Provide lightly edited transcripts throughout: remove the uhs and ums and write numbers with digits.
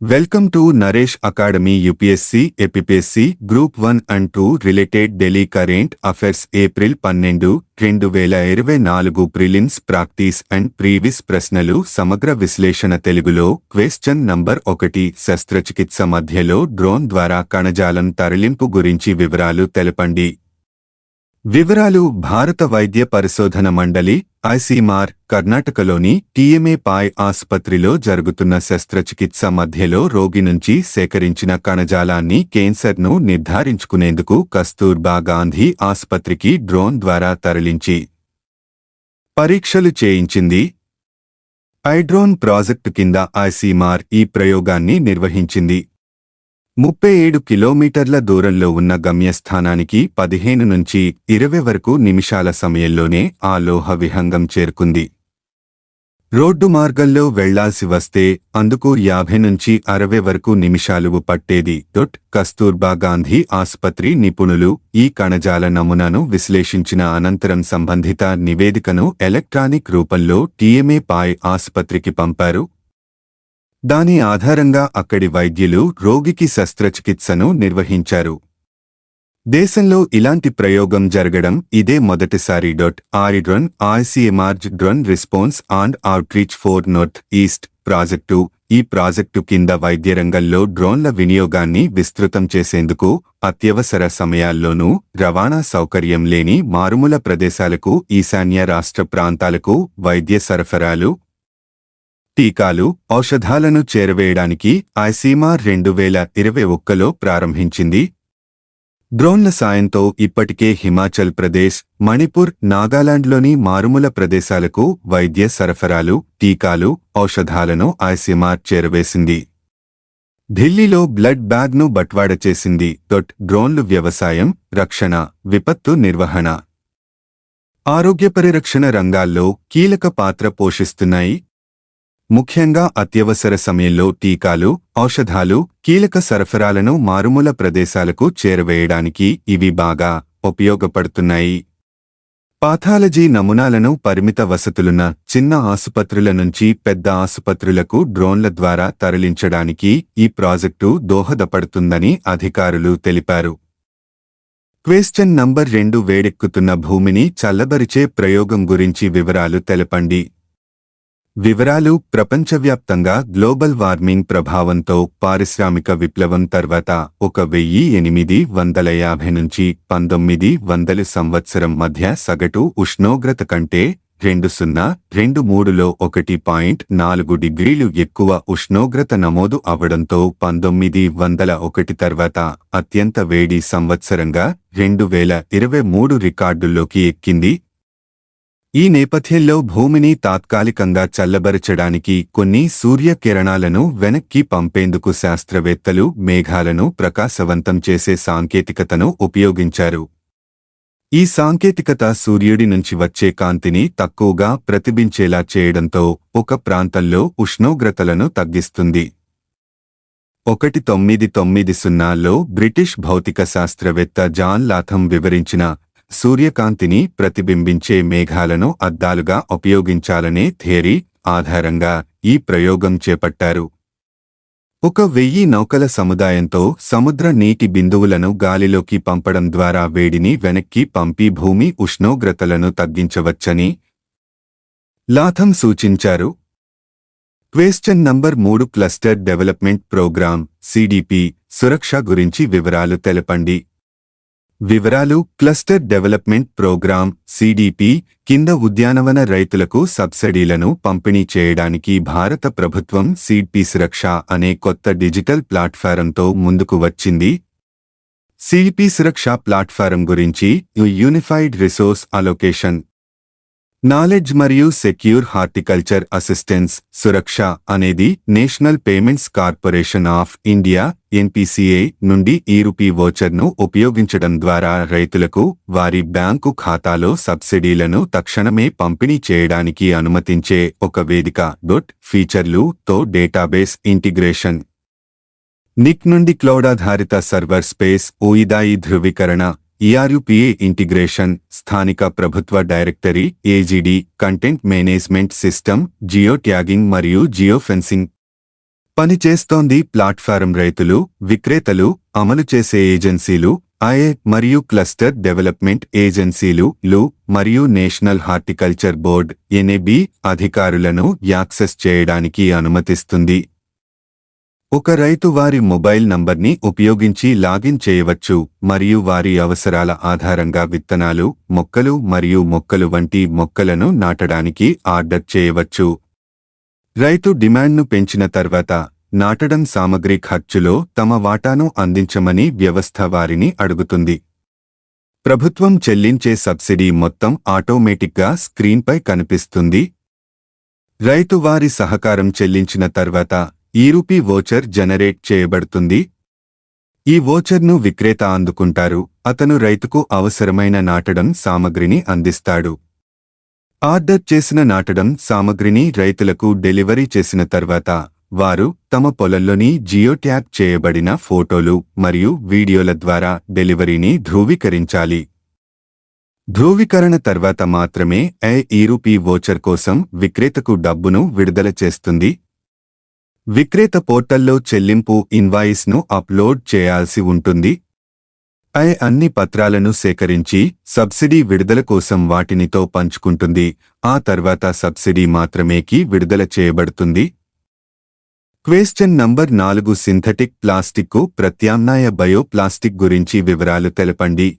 Welcome to Naresh Academy UPSC, EPPSC, Group 1 and 2 Related Delhi Current Affairs April 12, 2024 Prelims Practice and Previous ప్రశ్నలు సమగ్ర విశ్లేషణ తెలుగులో question number 1 శస్త్రచికిత్స మధ్యలో drone ద్వారా కణజాలం తరలింపు గురించి వివరాలు తెలపండి. వివరాలు భారత వైద్య పరిశోధన మండలి ఐసీఎంఆర్ కర్ణాటకలోని టీఎంఏ పాయ్ ఆసుపత్రిలో జరుగుతున్న శస్త్రచికిత్స మధ్యలో రోగి నుంచి సేకరించిన కణజాలాన్ని క్యాన్సర్ను నిర్ధారించుకునేందుకు కస్తూర్బా గాంధీ ఆసుపత్రికి డ్రోన్ ద్వారా తరలించి పరీక్షలు చేయించింది. ఐడ్రోన్ ప్రాజెక్టు కింద ఐసీఎంఆర్ ఈ ప్రయోగాన్ని నిర్వహించింది. 37 కిలోమీటర్ల దూరంలో ఉన్న గమ్యస్థానానికి 15 నుంచి 20 వరకు నిమిషాల సమయంలోనే ఆ లోహ విహంగం చేరుకుంది. రోడ్డు మార్గంలో వెళ్లాల్సి వస్తే అందుకు 50 నుంచి 60 వరకు నిమిషాలు పట్టేది. కస్తూర్బా గాంధీ ఆసుపత్రి నిపుణులు ఈ కణజాల నమూనాను విశ్లేషించిన అనంతరం సంబంధిత నివేదికను ఎలక్ట్రానిక్ రూపంలో టీఎంఏ పాయ్ ఆసుపత్రికి పంపారు. దాని ఆధారంగా అక్కడి వైద్యులు రోగికి శస్త్రచికిత్సను నిర్వహించారు. దేశంలో ఇలాంటి ప్రయోగం జరగడం ఇదే మొదటిసారి. IDrone ICMR drone response and outreach for north east project ఈ ప్రాజెక్టు కింద వైద్య రంగంలో డ్రోన్ల వినియోగాన్ని విస్తృతం చేసేందుకు అత్యవసర సమయాల్లోనూ రవాణా సౌకర్యం లేని మారుమూల ప్రదేశాలకు ఈశాన్య రాష్ట్ర ప్రాంతాలకు వైద్య సరఫరాలు టీకాలు ఔషధాలను చేరవేయడానికి ఐసీఎంఆర్ 2021లో ప్రారంభించింది. డ్రోన్ల సాయంతో ఇప్పటికే హిమాచల్ ప్రదేశ్, మణిపూర్, నాగాలాండ్లోని మారుమూల ప్రదేశాలకు వైద్య సరఫరాలు, టీకాలు, ఔషధాలను ఐసీఎంఆర్ చేరవేసింది. ఢిల్లీలో బ్లడ్ బ్యాగ్ను బట్వాడ చేసింది. డ్రోన్లు వ్యవసాయం, రక్షణ, విపత్తు నిర్వహణ, ఆరోగ్య పరిరక్షణ రంగాల్లో కీలక పాత్ర పోషిస్తున్నాయి. ముఖ్యంగా అత్యవసర సమయంలో టీకాలు, ఔషధాలు, కీలక సరఫరాలను మారుమూల ప్రదేశాలకు చేరవేయడానికి ఇవి బాగా ఉపయోగపడుతున్నాయి. పాథాలజీ నమూనాలను పరిమిత వసతులున్న చిన్న ఆసుపత్రుల నుంచి పెద్ద ఆసుపత్రులకు డ్రోన్ల ద్వారా తరలించడానికి ఈ ప్రాజెక్టు దోహదపడుతుందని అధికారులు తెలిపారు. క్వశ్చన్ నంబర్ 2 వేడెక్కుతున్న భూమిని చల్లబరిచే ప్రయోగం గురించి వివరాలు తెలపండి. వివరాలు ప్రపంచవ్యాప్తంగా గ్లోబల్ వార్మింగ్ ప్రభావంతో పారిశ్రామిక విప్లవం తర్వాత 1850 నుంచి 1900 సంవత్సరం మధ్య సగటు ఉష్ణోగ్రత కంటే 2023లో 1.4 డిగ్రీలు ఎక్కువ ఉష్ణోగ్రత నమోదు అవడంతో 1901 తర్వాత అత్యంత వేడి సంవత్సరంగా 2023 రికార్డుల్లోకి ఎక్కింది. ఈ నేపథ్యంలో భూమిని తాత్కాలికంగా చల్లబరచడానికి కొన్ని సూర్యకిరణాలను వెనక్కి పంపేందుకు శాస్త్రవేత్తలు మేఘాలను ప్రకాశవంతం చేసే సాంకేతికతను ఉపయోగించారు. ఈ సాంకేతికత సూర్యుడి నుంచి వచ్చే కాంతిని తక్కువగా ప్రతిబించేలా చేయడంతో ఒక ప్రాంతంలో ఉష్ణోగ్రతలను తగ్గిస్తుంది. 1990లో బ్రిటిష్ భౌతిక శాస్త్రవేత్త జాన్ లాథమ్ వివరించిన సూర్యకాంతిని ప్రతిబింబించే మేఘాలను అద్దాలుగా ఉపయోగించాలనే థియరీ ఆధారంగా ఈ ప్రయోగం చేపట్టారు. 1000 నౌకల సముదాయంతో సముద్ర నీటి బిందువులను గాలిలోకి పంపడం ద్వారా వేడిని వెనక్కి పంపి భూమి ఉష్ణోగ్రతలను తగ్గించవచ్చని లాథమ్ సూచించారు. Question number 3 cluster development programme CDP Suraksha గురించి వివరాలు తెలపండి. వివరాలు క్లస్టర్ డెవలప్మెంట్ ప్రోగ్రామ్ సిడిపి కింద ఉద్యానవన రైతులకు సబ్సిడీలను పంపిణీ చేయడానికి భారత ప్రభుత్వం సిడిపి సురక్ష అనే కొత్త డిజిటల్ ప్లాట్ఫారంతో ముందుకు వచ్చింది. సిడిపి సురక్ష ప్లాట్ఫారం గురించి యూనిఫైడ్ రిసోర్స్ అలొకేషన్, నాలెడ్జ్ మరియు సెక్యూర్ హార్టికల్చర్ అసిస్టెన్స్ సురక్ష అనేది national payments corporation of India NPCA నుండి ఈ-రూపీ వోచర్ను ఉపయోగించడం ద్వారా రైతులకు వారి బ్యాంకు ఖాతాలో సబ్సిడీలను తక్షణమే పంపిణీ చేయడానికి అనుమతించే ఒక వేదిక. ఫీచర్లు తో డేటాబేస్ ఇంటిగ్రేషన్, నిక్ నుండి క్లౌడాధారిత సర్వర్ స్పేస్, ఓయిదాయి ధృవీకరణ, ఈఆర్యుపిఏ ఇంటిగ్రేషన్, స్థానిక ప్రభుత్వ directory AGD, content management system, geo tagging మరియు జియో ఫెన్సింగ్. పనిచేస్తోంది. ప్లాట్ఫారం రైతులు, విక్రేతలు, అమలు చేసే ఏజెన్సీలు, ఐఏ మరియు క్లస్టర్ డెవలప్మెంట్ ఏజెన్సీలు లు మరియు నేషనల్ హార్టికల్చర్ బోర్డ్ ఎన్ఏబి అధికారులను యాక్సెస్ చేయడానికి అనుమతిస్తుంది. ఒక రైతు వారి మొబైల్ నంబర్ని ఉపయోగించి లాగిన్ చేయవచ్చు మరియు వారి అవసరాల ఆధారంగా విత్తనాలు, మొక్కలు మరియు మొక్కలు వంటి మొక్కలను నాటడానికి ఆర్డర్ చేయవచ్చు. రైతు డిమాండ్ను పెంచిన తర్వాత నాటడం సామగ్రి ఖర్చులో తమ వాటాను అందించమని వ్యవస్థ వారిని అడుగుతుంది. ప్రభుత్వం చెల్లించే సబ్సిడీ మొత్తం ఆటోమేటిక్గా స్క్రీన్పై కనిపిస్తుంది. రైతు వారి సహకారం చెల్లించిన తర్వాత ఈరూపీ వోచర్ జనరేట్ చేయబడుతుంది. ఈ వోచర్ను విక్రేత అందుకుంటారు. అతను రైతుకు అవసరమైన నాటడం సామగ్రిని అందిస్తాడు. ఆర్డర్ చేసిన నాటడం సామగ్రిని రైతులకు డెలివరీ చేసిన తర్వాత వారు తమ పొలంలోని జియోట్యాగ్ చేయబడిన ఫోటోలు మరియు వీడియోల ద్వారా డెలివరీని ధృవీకరించాలి. ధృవీకరణ తర్వాత మాత్రమే ఈరూపీ వోచర్ కోసం విక్రేతకు డబ్బును విడుదల చేస్తుంది. విక్రేత పోర్టల్లో చెల్లింపు ఇన్వాయిస్ను అప్లోడ్ చేయాల్సి ఉంటుంది. అన్ని పత్రాలను సేకరించి సబ్సిడీ విడుదల కోసం వాటినితో పంచుకుంటుంది. ఆ తర్వాత సబ్సిడీ మాత్రమేకి విడుదల చేయబడుతుంది. క్వశ్చన్ నంబర్ 4 సింథటిక్ ప్లాస్టిక్కు ప్రత్యామ్నాయ బయోప్లాస్టిక్ గురించి వివరాలు తెలపండి.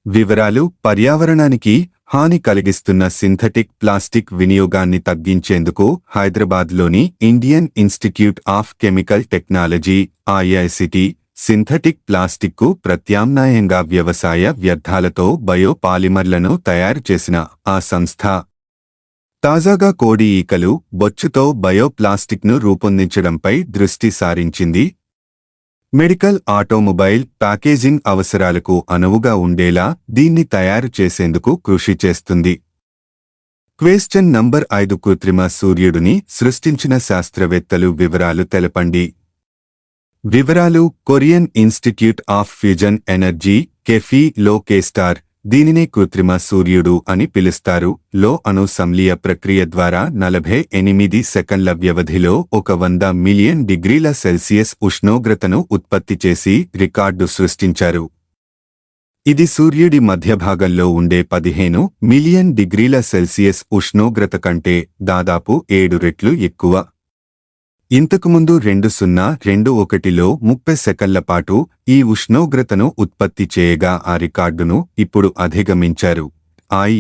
వివరాలు: పర్యావరణానికి హాని కలిగిస్తున్న సింథటిక్ ప్లాస్టిక్ వినియోగాన్ని తగ్గించేందుకు హైదరాబాద్లోని Indian Institute of chemical technology IICT synthetic plastic ప్రత్యామ్నాయంగా వ్యవసాయ వ్యర్థాలతో బయోపాలిమర్లను తయారు చేసిన ఆ సంస్థ తాజాగా కోడి ఈకలు, బొచ్చుతో బయోప్లాస్టిక్ను రూపొందించడంపై దృష్టి సారించింది. మెడికల్, ఆటోమొబైల్, ప్యాకేజింగ్ అవసరాలకు అనువుగా ఉండేలా దీన్ని తయారు చేసేందుకు కృషి చేస్తుంది. క్వశ్చన్ నంబర్ 5 కృత్రిమ సూర్యుడిని సృష్టించిన శాస్త్రవేత్తలు వివరాలు తెలపండి. వివరాలు: Korean Institute of Fusion Energy KFE లో కేస్టార్ దీనినే కృత్రిమ సూర్యుడు అని పిలుస్తారు. లో అణు సంలీయ ప్రక్రియ ద్వారా 48 సెకన్ల వ్యవధిలో 100 మిలియన్ డిగ్రీల సెల్సియస్ ఉష్ణోగ్రతను ఉత్పత్తి చేసి రికార్డు సృష్టించారు. ఇది సూర్యుడి మధ్యభాగంలో ఉండే 15 మిలియన్ డిగ్రీల సెల్సియస్ ఉష్ణోగ్రత కంటే దాదాపు 7 రెట్లు ఎక్కువ. ఇంతకుముందు 2021లో 30 సెకన్ల పాటు ఈ ఉష్ణోగ్రతను ఉత్పత్తి చేయగా ఆ రికార్డును ఇప్పుడు అధిగమించారు.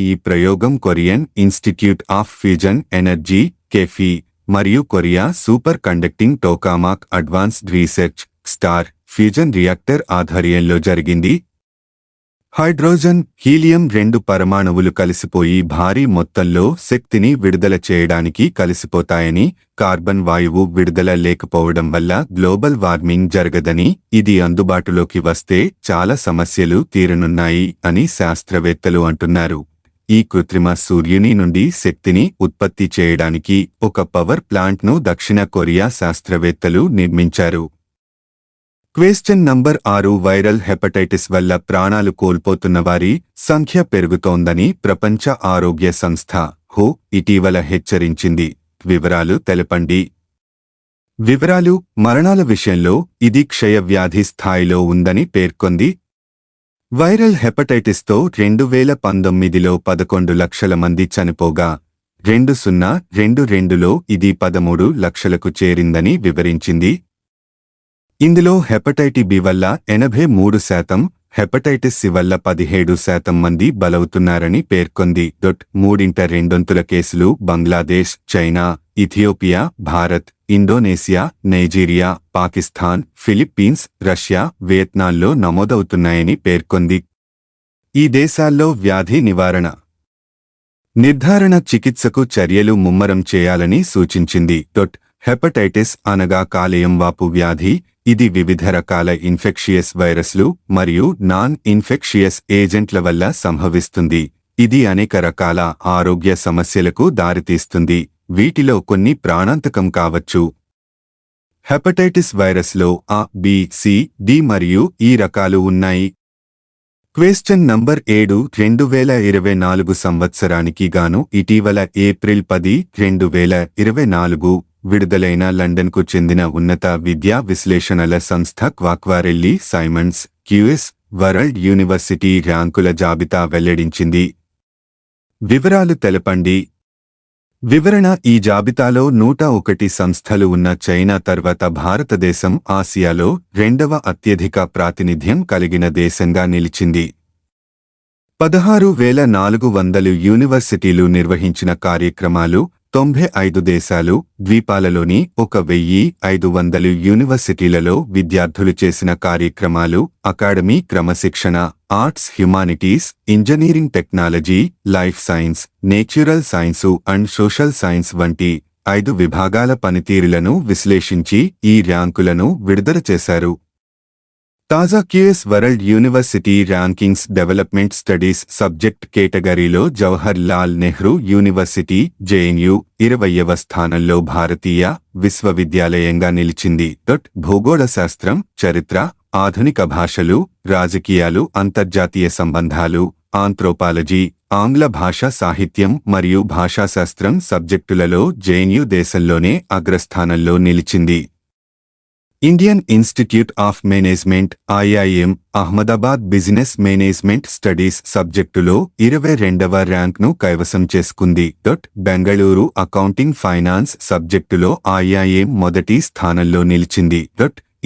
ఈ ప్రయోగం Korean Institute of Fusion Energy KFE మరియు Korea Superconducting Tokamak Advanced Research star fusion reactor ఆధ్వర్యంలో జరిగింది. హైడ్రోజన్, హీలియం 2 పరమాణువులు కలిసిపోయి భారీ మొత్తంలో శక్తిని విడుదల చేయడానికి కలిసిపోతాయని, కార్బన్ వాయువు విడుదల లేకపోవడం వల్ల గ్లోబల్ వార్మింగ్ జరగదని, ఇది అందుబాటులోకి వస్తే చాలా సమస్యలు తీరనున్నాయి అని శాస్త్రవేత్తలు అంటున్నారు. ఈ కృత్రిమ సూర్యుని నుండి శక్తిని ఉత్పత్తి చేయడానికి ఒక పవర్ ప్లాంట్ను దక్షిణ కొరియా శాస్త్రవేత్తలు నిర్మించారు. క్వశ్చన్ నంబర్ 6 వైరల్ హెపటైటిస్ వల్ల ప్రాణాలు కోల్పోతున్న వారి సంఖ్య పెరుగుతోందని ప్రపంచ ఆరోగ్య సంస్థ WHO ఇటీవల హెచ్చరించింది. వివరాలు తెలపండి. వివరాలు: మరణాల విషయంలో ఇది క్షయవ్యాధి స్థాయిలో ఉందని పేర్కొంది. వైరల్ హెపటైటిస్తో 2019లో 11 లక్షల మంది చనిపోగా 2022లో ఇది 13 లక్షలకు చేరిందని వివరించింది. ఇందులో హెపటైటి బి వల్ల 83%, హెపటైటిస్ సి వల్ల 17% మంది బలవుతున్నారని పేర్కొంది. 3/2 కేసులు Bangladesh, China, Ethiopia, Bharat, Indonesia, Nigeria, Pakistan, Philippines, Russia, వియత్నాంలో నమోదవుతున్నాయని పేర్కొంది. ఈ దేశాల్లో వ్యాధి నివారణ, నిర్ధారణ, చికిత్సకు చర్యలు ముమ్మరం చేయాలని సూచించింది. హెపటైటిస్ అనగా కాలేయం వాపు వ్యాధి. ఇది వివిధ రకాల ఇన్ఫెక్షియస్ వైరస్లు మరియు నాన్ ఇన్ఫెక్షియస్ ఏజెంట్ల వల్ల సంభవిస్తుంది. ఇది అనేక రకాల ఆరోగ్య సమస్యలకు దారితీస్తుంది. వీటిలో కొన్ని ప్రాణాంతకం కావచ్చు. హెపటైటిస్ వైరస్లో A, B, C, D మరియు E రకాలు ఉన్నాయి. క్వశ్చన్ నంబర్ 7 2024 సంవత్సరానికి గాను ఇటీవల ఏప్రిల్ 10, 2024 విడుదలైన లండన్కు చెందిన ఉన్నత విద్యా విశ్లేషణల సంస్థ క్వాక్వారెల్లి సైమండ్స్ క్యూఎస్ వరల్డ్ యూనివర్సిటీ ర్యాంకుల జాబితా వెల్లడించింది. వివరాలు తెలపండి. వివరణ: ఈ జాబితాలో 101 సంస్థలు ఉన్న చైనా తర్వాత భారతదేశం ఆసియాలో 2వ అత్యధిక ప్రాతినిధ్యం కలిగిన దేశంగా నిలిచింది. 16,400 యూనివర్సిటీలు నిర్వహించిన కార్యక్రమాలు, 95 దేశాలు, ద్వీపాలలోని 1,500 యూనివర్సిటీలలో విద్యార్థులు చేసిన కార్యక్రమాలు, అకాడమీ క్రమశిక్షణ, arts, humanities, engineering, technology, life science, natural science and social science వంటి 5 విభాగాల పనితీరులను విశ్లేషించి ఈ ర్యాంకులను విడుదల చేశారు. తాజా QS world university rankings development studies subject కేటగిరీలో జవహర్ లాల్ నెహ్రూ యూనివర్సిటీ జేఎన్యూ 20వ స్థానంలో భారతీయ విశ్వవిద్యాలయంగా నిలిచింది. భూగోళ శాస్త్రం, చరిత్ర, ఆధునిక భాషలు, రాజకీయాలు, అంతర్జాతీయ సంబంధాలు, ఆంథ్రోపాలజీ, ఆంగ్ల భాషా సాహిత్యం మరియు భాషాశాస్త్రం సబ్జెక్టులలో జేఎన్యూ దేశంలోనే అగ్రస్థానంలో నిలిచింది. Indian Institute of management IIM Ahmedabad business management studies సబ్జెక్టులో 22వ ర్యాంక్ను కైవసం చేసుకుంది. బెంగళూరు అకౌంటింగ్ ఫైనాన్స్ సబ్జెక్టులో ఐఐఎం మొదటి స్థానంలో నిలిచింది.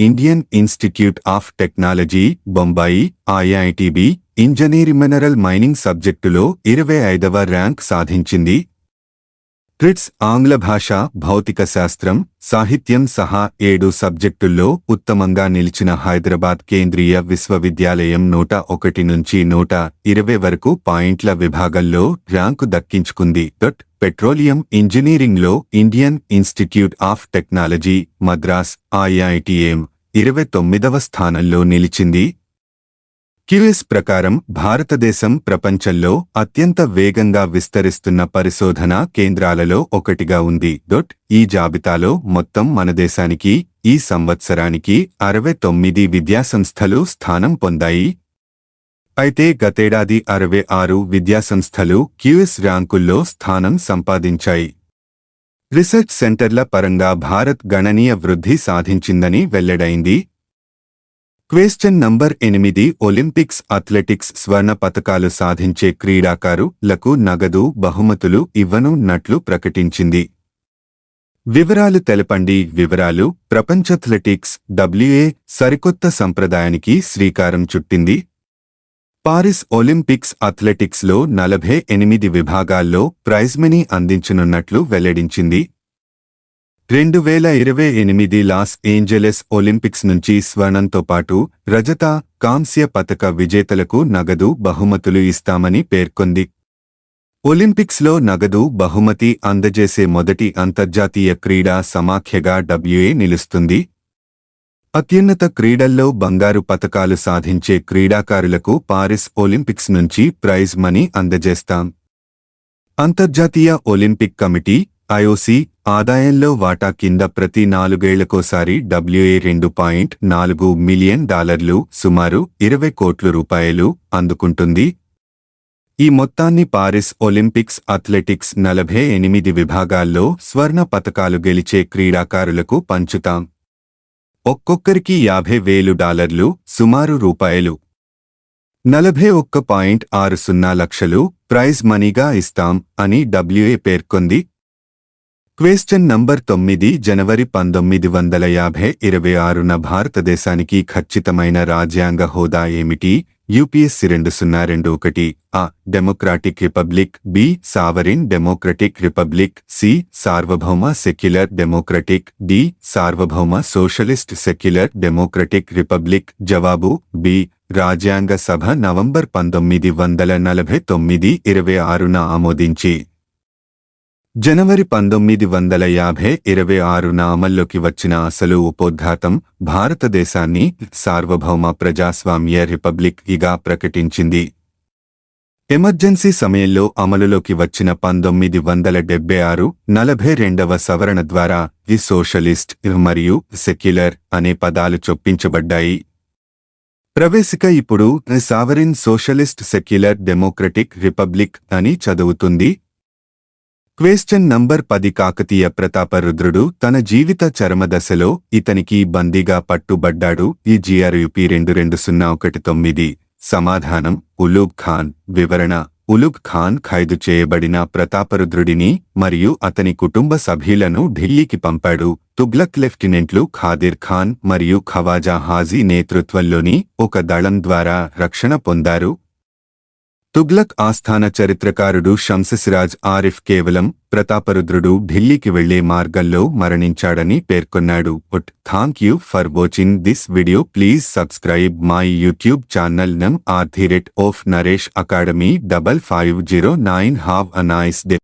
Indian Institute of technology Bombay ఐఐటిబి engineering mineral mining సబ్జెక్టులో 25వ ర్యాంక్ సాధించింది. ట్రిట్స్ ఆంగ్ల భాష, భౌతిక శాస్త్రం, సాహిత్యం సహా 7 సబ్జెక్టుల్లో ఉత్తమంగా నిలిచిన హైదరాబాద్ కేంద్రీయ విశ్వవిద్యాలయం 101 నుంచి 120 వరకు పాయింట్ల విభాగంలో ర్యాంకు దక్కించుకుంది. పెట్రోలియం ఇంజనీరింగ్లో Indian Institute of Technology Madras IITM 29వ స్థానంలో నిలిచింది. క్యూఎస్ ప్రకారం భారతదేశం ప్రపంచంలో అత్యంత వేగంగా విస్తరిస్తున్న పరిశోధనా కేంద్రాలలో ఒకటిగా ఉంది. ఈ జాబితాలో మొత్తం మన దేశానికి ఈ సంవత్సరానికి 69 విద్యాసంస్థలు స్థానం పొందాయి. అయితే గతేడాది 66 విద్యాసంస్థలు క్యూఎస్ ర్యాంకుల్లో స్థానం సంపాదించాయి. రీసెర్చ్ సెంటర్ల పరంగా భారత్ గణనీయ వృద్ధి సాధించిందని వెల్లడైంది. క్వశ్చన్ నంబర్ 8 ఒలింపిక్స్ అథ్లెటిక్స్ స్వర్ణ పతకాలు సాధించే క్రీడాకారులకు నగదు బహుమతులు ఇవ్వనున్నట్లు ప్రకటించింది. వివరాలు తెలపండి. వివరాలు: ప్రపంచ అథ్లెటిక్స్ WA సరికొత్త సంప్రదాయానికి శ్రీకారం చుట్టింది. పారిస్ ఒలింపిక్స్ అథ్లెటిక్స్లో 48 విభాగాల్లో ప్రైజ్ మనీ అందించనున్నట్లు వెల్లడించింది. 2028 లాస్ ఏంజెలెస్ ఒలింపిక్స్ నుంచి స్వర్ణంతో పాటు రజత, కాంస్య పతక విజేతలకు నగదు బహుమతులు ఇస్తామని పేర్కొంది. ఒలింపిక్స్లో నగదు బహుమతి అందజేసే మొదటి అంతర్జాతీయ క్రీడా సమాఖ్యగా WA నిలుస్తుంది. అత్యున్నత క్రీడల్లో బంగారు పతకాలు సాధించే క్రీడాకారులకు పారిస్ ఒలింపిక్స్ నుంచి ప్రైజ్ మనీ అందజేస్తాం. అంతర్జాతీయ ఒలింపిక్ కమిటీ IOC ఆదాయంలో వాటా కింద ప్రతి 4 ఏళ్లకోసారి WA $2.4 మిలియన్ సుమారు 20 కోట్ల రూపాయలు అందుకుంటుంది. ఈ మొత్తాన్ని పారిస్ ఒలింపిక్స్ అథ్లెటిక్స్ 48 విభాగాల్లో స్వర్ణ పతకాలు గెలిచే క్రీడాకారులకు పంచుతాం. ఒక్కొక్కరికి $50,000 సుమారు రూపాయలు 41.60 లక్షలు ప్రైజ్ మనీగా ఇస్తాం అని WA పేర్కొంది. క్వశ్చన్ నంబర్ 9 జనవరి 1956న భారతదేశానికి ఖచ్చితమైన రాజ్యాంగ హోదా ఏమిటి? UPSC 2021 A. Democratic republic, B. Sovereign democratic republic, C. సార్వభౌమ సెక్యులర్ డెమోక్రటిక్, D. సార్వభౌమ సోషలిస్ట్ సెక్యులర్ డెమోక్రటిక్ రిపబ్లిక్. జవాబు B. రాజ్యాంగ సభ నవంబర్ 1949 26న ఆమోదించి జనవరి 1956న అమల్లోకి వచ్చిన అసలు ఉపోద్ఘాతం భారతదేశాన్ని సార్వభౌమ ప్రజాస్వామ్య రిపబ్లిక్ గా ప్రకటించింది. ఎమర్జెన్సీ సమయంలో అమలులోకి వచ్చిన 1976 42వ సవరణ ద్వారా ది సోషలిస్ట్ మరియు సెక్యులర్ అనే పదాలు చొప్పించబడ్డాయి. ప్రవేశిక ఇప్పుడు sovereign socialist secular democratic republic అని చదువుతుంది. క్వశ్చన్ నంబర్ 10 కాకతీయ ప్రతాపరుద్రుడు తన జీవిత చరమదశలో ఇతనికి బందీగా పట్టుబడ్డాడు. ఈ జిఆర్యుపి 22019. సమాధానం ఉలూగ్ ఖాన్. వివరణ: ఉలుగ్ ఖాన్ ఖైదు చేయబడిన ప్రతాపరుద్రుడిని మరియు అతని కుటుంబ సభ్యులను ఢిల్లీకి పంపాడు. తుగ్లక్ లెఫ్టినెంట్లు ఖాదిర్ ఖాన్ మరియు ఖవాజా హాజీ నేతృత్వంలోని ఒక దళం ద్వారా రక్షణ పొందారు. తుగ్లక్ ఆస్థాన చరిత్రకారుడు షంససిరాజ్ ఆరిఫ్ కేవలం ప్రతాపరుద్రుడు ఢిల్లీకి వెళ్లే మార్గంలో మరణించాడని పేర్కొన్నాడు. Thank you for watching this video. Please subscribe my YouTube channel @Naresh Academy 5509. Have a nice day.